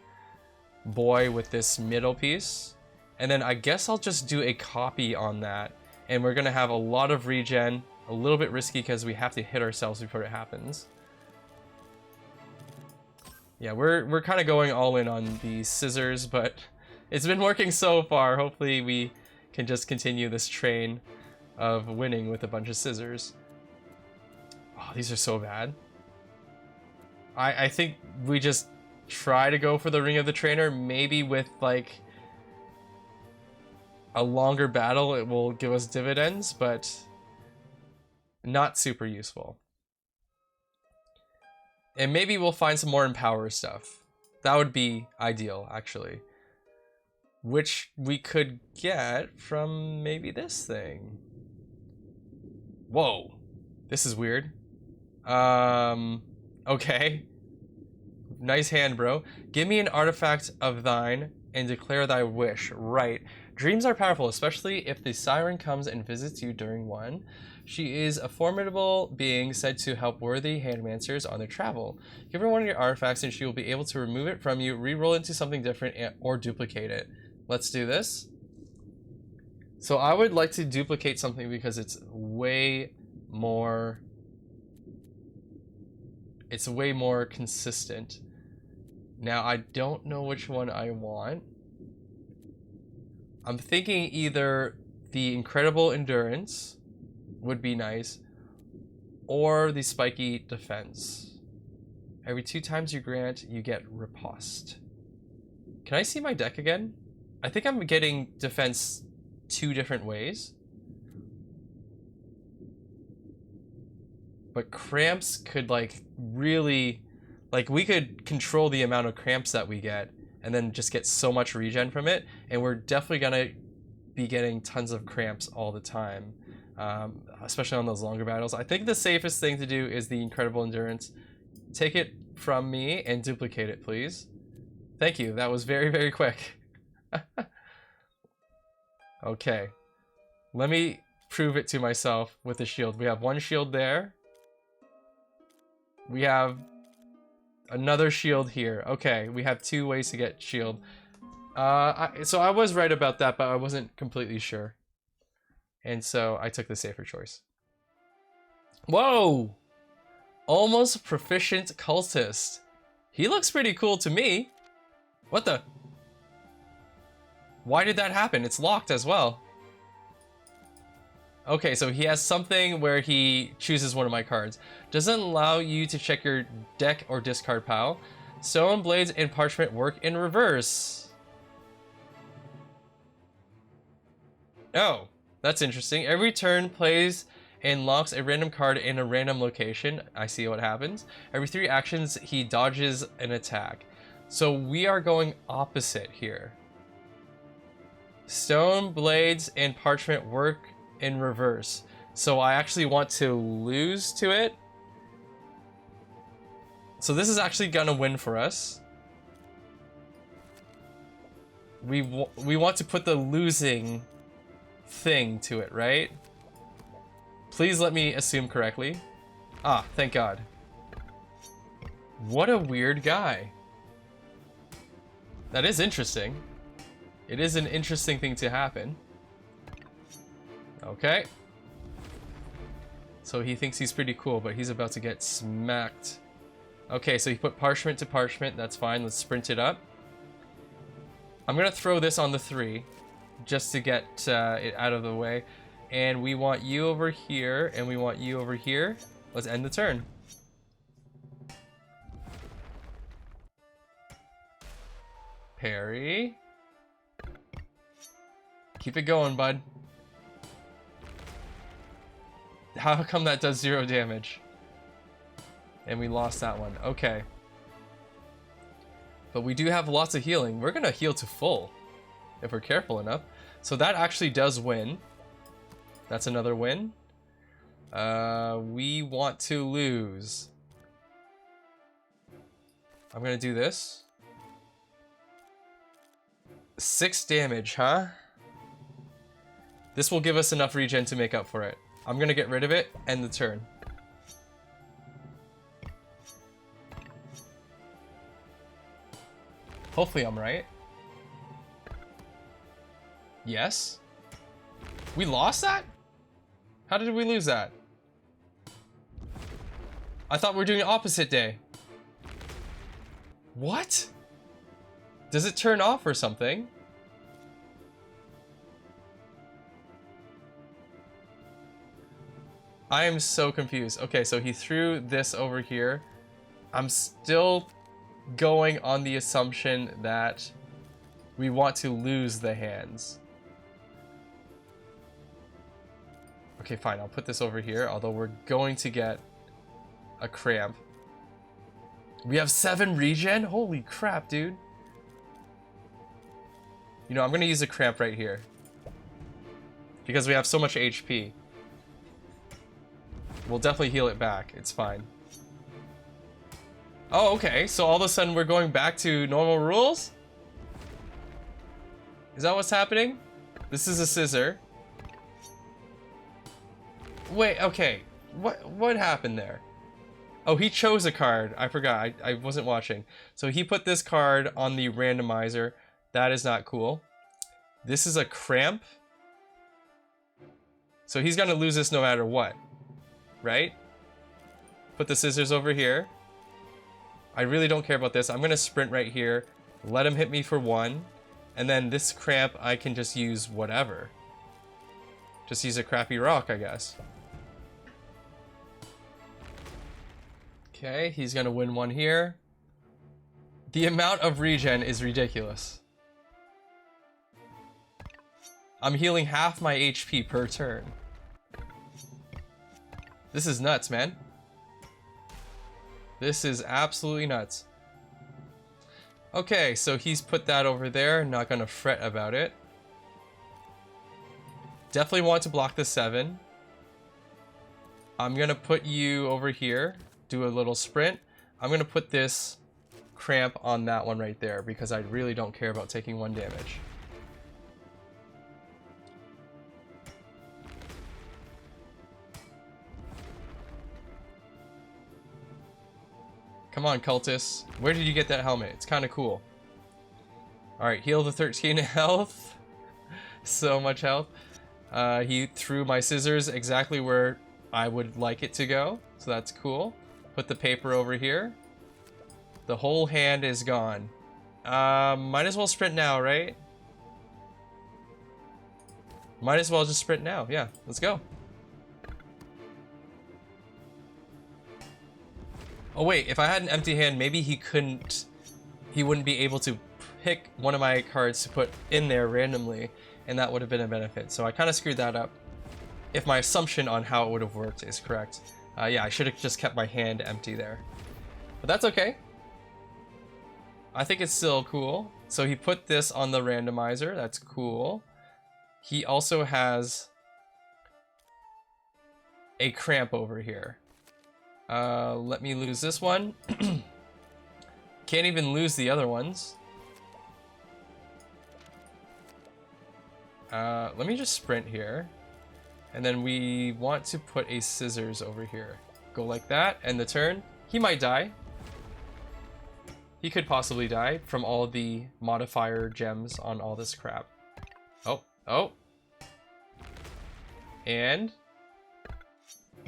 boy with this middle piece. And then I guess I'll just do a copy on that. And we're going to have a lot of regen. A little bit risky because we have to hit ourselves before it happens. Yeah, we're kind of going all in on the scissors, but it's been working so far. Hopefully we can just continue this train of winning with a bunch of scissors. Oh, these are so bad. I think we just try to go for the Ring of the Trainer. Maybe with like a longer battle it will give us dividends, but not super useful. And maybe we'll find some more Empower stuff. That would be ideal, actually. Which we could get from maybe this thing. Whoa. This is weird. Okay. Nice hand, bro. Give me an artifact of thine and declare thy wish. Right. Dreams are powerful, especially if the siren comes and visits you during one. She is a formidable being said to help worthy Handmancers on their travel. Give her one of your artifacts and she will be able to remove it from you, re-roll into something different, or duplicate it. Let's do this. So I would like to duplicate something because it's way more consistent. Now I don't know which one I want. I'm thinking either the Incredible Endurance would be nice, or the Spiky Defense. Every 2 times you grant, you get Riposte. Can I see my deck again? I think I'm getting defense 2 different ways. but cramps could like really, like we could control the amount of cramps that we get and then just get so much regen from it, and we're definitely gonna be getting tons of cramps all the time, especially on those longer battles. I think the safest thing to do is the incredible endurance. Take it from me and duplicate it, please. Thank you. That was very, very quick. Okay. Let me prove it to myself with the shield. We have one shield there. We have another shield here. Okay, we have 2 ways to get shield. So I was right about that, but I wasn't completely sure. And so I took the safer choice. Whoa! Almost proficient cultist. He looks pretty cool to me. What the? Why did that happen? It's locked as well. Okay, so he has something where he chooses one of my cards. Doesn't allow you to check your deck or discard pile. Stone blades and parchment work in reverse. Oh, that's interesting. Every turn plays and locks a random card in a random location. I see what happens. Every 3 actions, he dodges an attack. So we are going opposite here. Stone blades and parchment work in reverse. So I actually want to lose to it. So this is actually gonna win for us. We want to put the losing thing to it, right? Please let me assume correctly. Ah, thank God. What a weird guy. That is interesting. It is an interesting thing to happen. Okay. So he thinks he's pretty cool, but he's about to get smacked. Okay, so he put parchment to parchment. That's fine. Let's sprint it up. I'm gonna throw this on the 3 just to get it out of the way. And we want you over here, and we want you over here. Let's end the turn. Parry. Keep it going, bud. How come that does 0 damage? And we lost that one. Okay. But we do have lots of healing. We're gonna heal to full if we're careful enough. So that actually does win. That's another win. We want to lose. I'm gonna do this. 6 damage, huh? This will give us enough regen to make up for it. I'm gonna get rid of it, end the turn. Hopefully I'm right. Yes? We lost that? How did we lose that? I thought we were doing opposite day. What? Does it turn off or something? I am so confused. Okay, so he threw this over here. I'm still going on the assumption that we want to lose the hands. Okay, fine. I'll put this over here, although we're going to get a cramp. We have 7 regen? Holy crap, dude. You know, I'm going to use a cramp right here. Because we have so much HP. We'll definitely heal it back. It's fine. Oh, okay. So all of a sudden we're going back to normal rules? Is that what's happening? This is a scissor. Wait, okay. What happened there? Oh, he chose a card. I forgot. I wasn't watching. So he put this card on the randomizer. That is not cool. This is a cramp. So he's gonna lose this no matter what. Right? Put the scissors over here. I really don't care about this. I'm gonna sprint right here. Let him hit me for 1. And then this cramp, I can just use whatever. Just use a crappy rock, I guess. Okay, he's gonna win 1 here. The amount of regen is ridiculous. I'm healing half my HP per turn. This is nuts, man. This is absolutely nuts. Okay, so he's put that over there. Not gonna fret about it. Definitely want to block the 7. I'm gonna put you over here. Do a little sprint. I'm gonna put this cramp on that one right there because I really don't care about taking 1 damage. Come on, cultists. Where did you get that helmet? It's kind of cool. Alright, heal the 13 health. So much health. He threw my scissors exactly where I would like it to go. So that's cool. Put the paper over here. The whole hand is gone. Might as well sprint now, right? Might as well just sprint now. Yeah, let's go. Oh wait, if I had an empty hand, maybe he wouldn't be able to pick one of my cards to put in there randomly, and that would have been a benefit. So I kind of screwed that up. If my assumption on how it would have worked is correct. Yeah, I should have just kept my hand empty there. But that's okay. I think it's still cool. So he put this on the randomizer. That's cool. He also has a cramp over here. Let me lose this one. Can't even lose the other ones. Let me just sprint here. And then we want to put a scissors over here. Go like that, and the turn. He might die. He could possibly die from all the modifier gems on all this crap. Oh, oh. And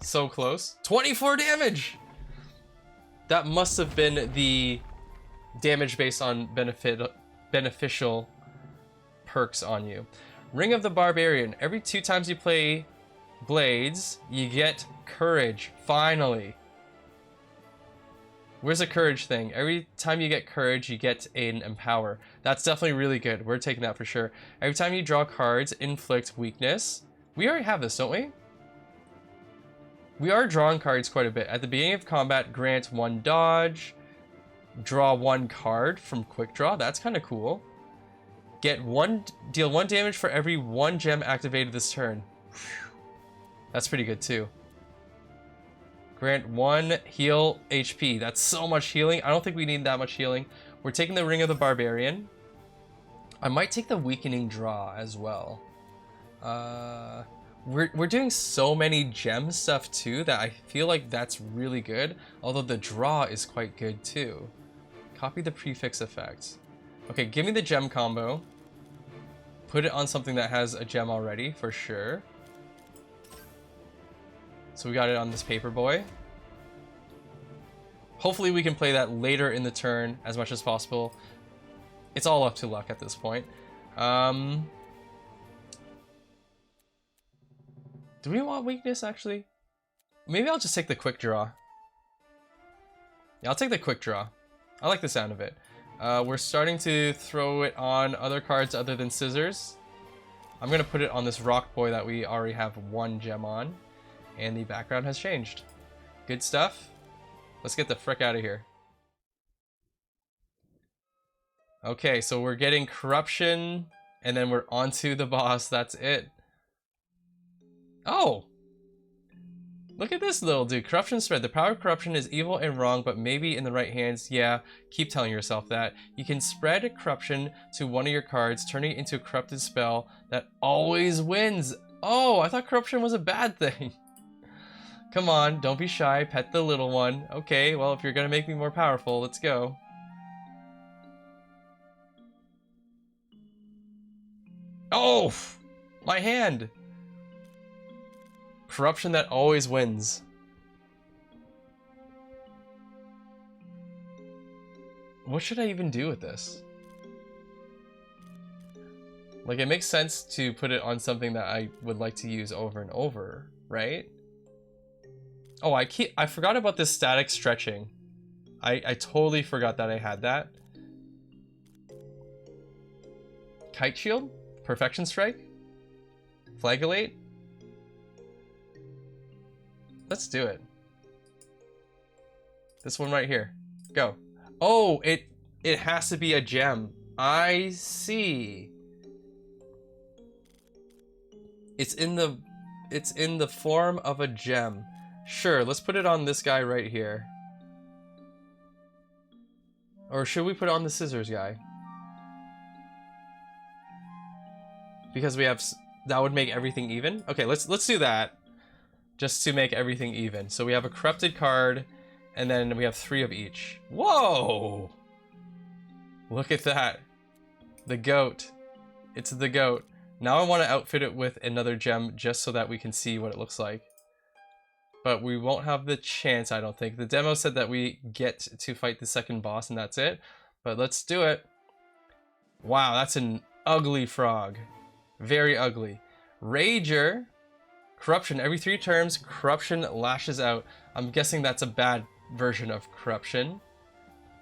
so close. 24 damage! That must have been the damage based on beneficial perks on you. Ring of the Barbarian. Every 2 times you play Blades, you get courage. Finally. Where's the courage thing? Every time you get courage, you get an empower. That's definitely really good. We're taking that for sure. Every time you draw cards, inflict weakness. We already have this, don't we? We are drawing cards quite a bit. At the beginning of combat, grant 1 dodge. Draw 1 card from quick draw. That's kind of cool. Deal 1 damage for every 1 gem activated this turn. Whew. That's pretty good too. Grant 1 heal HP. That's so much healing. I don't think we need that much healing. We're taking the Ring of the Barbarian. I might take the Weakening Draw as well. We're doing so many gem stuff too that I feel like that's really good. Although the draw is quite good too. Copy the prefix effect. Okay, give me the gem combo. Put it on something that has a gem already for sure. So we got it on this paper boy. Hopefully we can play that later in the turn as much as possible. It's all up to luck at this point. Do we want weakness actually? Maybe I'll just take the quick draw. Yeah, I'll take the quick draw. I like the sound of it. We're starting to throw it on other cards other than scissors. I'm gonna put it on this rock boy that we already have 1 gem on. And the background has changed. Good stuff. Let's get the frick out of here. Okay, so we're getting corruption, and then we're onto the boss. That's it. Oh! Look at this little dude. Corruption spread. The power of corruption is evil and wrong, but maybe in the right hands. Yeah, keep telling yourself that. You can spread corruption to one of your cards, turning it into a corrupted spell that always wins. Oh, I thought corruption was a bad thing. Come on, don't be shy. Pet the little one. Okay, well, if you're gonna make me more powerful, let's go. Oh! My hand! Corruption that always wins. What should I even do with this? Like, it makes sense to put it on something that I would like to use over and over, right? Oh, I forgot about this static stretching. I totally forgot that I had that. Kite shield? Perfection strike? Flagellate? Let's do it. This one right here. Go. Oh, it has to be a gem. I see. It's in the form of a gem. Sure, let's put it on this guy right here. Or should we put it on the scissors guy? Because we have, that would make everything even. Okay, let's do that. Just to make everything even. So we have a corrupted card, and then we have 3 of each. Whoa! Look at that. The goat. It's the goat. Now I want to outfit it with another gem just so that we can see what it looks like. But we won't have the chance, I don't think. The demo said that we get to fight the second boss and that's it. But let's do it. Wow, that's an ugly frog. Very ugly. Rager. Corruption. Every 3 turns, corruption lashes out. I'm guessing that's a bad version of corruption.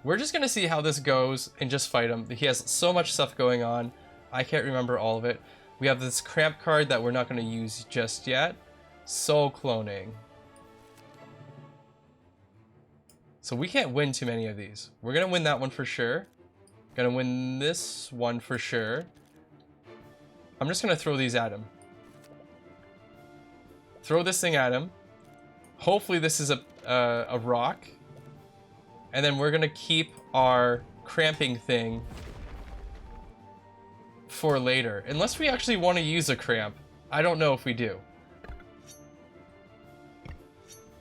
We're just going to see how this goes and just fight him. He has so much stuff going on. I can't remember all of it. We have this cramp card that we're not going to use just yet. Soul cloning. So we can't win too many of these. We're going to win that one for sure. Going to win this one for sure. I'm just going to throw these at him. Throw this thing at him. Hopefully this is a rock. And then we're going to keep our cramping thing for later. Unless we actually want to use a cramp. I don't know if we do.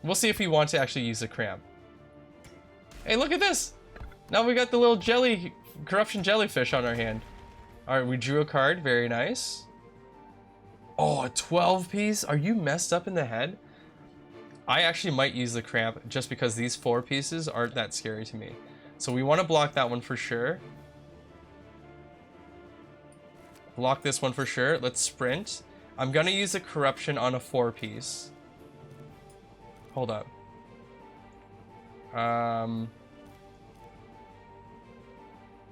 We'll see if we want to actually use a cramp. Hey, look at this! Now we got the little corruption jellyfish on our hand. Alright, we drew a card. Very nice. Oh, a 12 piece? Are you messed up in the head? I actually might use the cramp just because these 4 pieces aren't that scary to me. So we want to block that one for sure. Block this one for sure. Let's sprint. I'm going to use a corruption on a 4 piece. Hold up.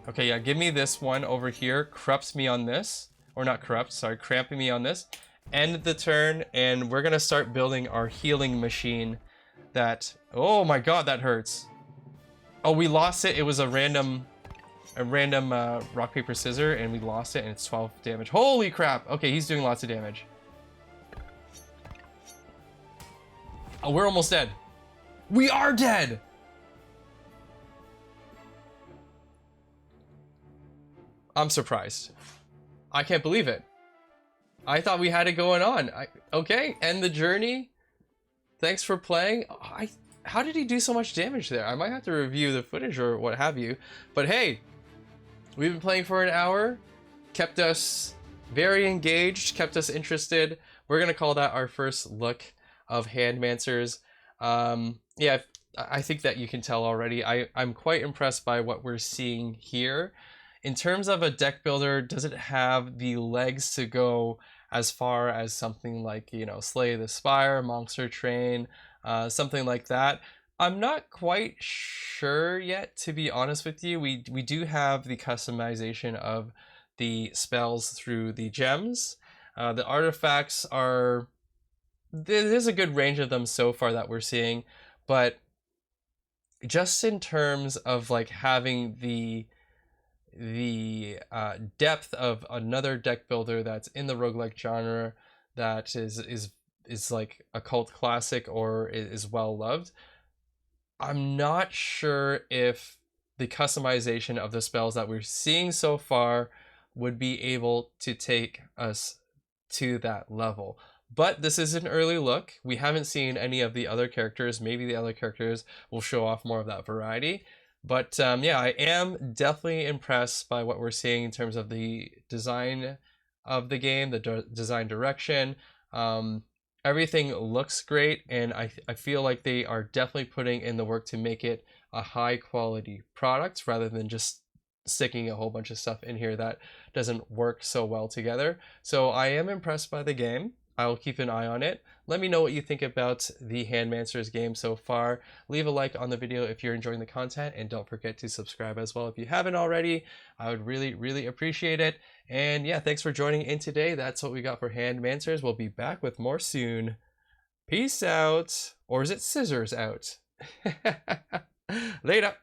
Okay, yeah, give me this one over here. Corrupts me on this. Or not corrupt, sorry, cramping me on this. End the turn, and we're gonna start building our healing machine that... Oh my god, that hurts. Oh, we lost it. It was a random rock, paper, scissor, and we lost it, and it's 12 damage. Holy crap! Okay, he's doing lots of damage. Oh, we're almost dead. We are dead! I'm surprised. I can't believe it. I thought we had it going on. Okay, end the journey. Thanks for playing. How did he do so much damage there? I might have to review the footage or what have you. But hey, we've been playing for an hour. Kept us very engaged, kept us interested. We're going to call that our first look of Handmancers. Yeah, I think that you can tell already. I'm quite impressed by what we're seeing here. In terms of a deck builder, does it have the legs to go as far as something like, you know, Slay the Spire, Monster Train, something like that? I'm not quite sure yet, to be honest with you. We do have the customization of the spells through the gems. The artifacts are... There's a good range of them so far that we're seeing, but just in terms of like having the depth of another deck builder that's in the roguelike genre that is like a cult classic or is well loved, I'm not sure if the customization of the spells that we're seeing so far would be able to take us to that level. But this is an early look. We haven't seen any of the other characters. Maybe the other characters will show off more of that variety. But yeah, I am definitely impressed by what we're seeing in terms of the design of the game, the design direction. Everything looks great, and I feel like they are definitely putting in the work to make it a high quality product rather than just sticking a whole bunch of stuff in here that doesn't work so well together. So I am impressed by the game. I'll keep an eye on it. Let me know what you think about the Handmancers game so far. Leave a like on the video if you're enjoying the content, and don't forget to subscribe as well if you haven't already. I would really appreciate it. And yeah, thanks for joining in today. That's what we got for Handmancers. We'll be back with more soon. Peace out. Or is it scissors out? Later.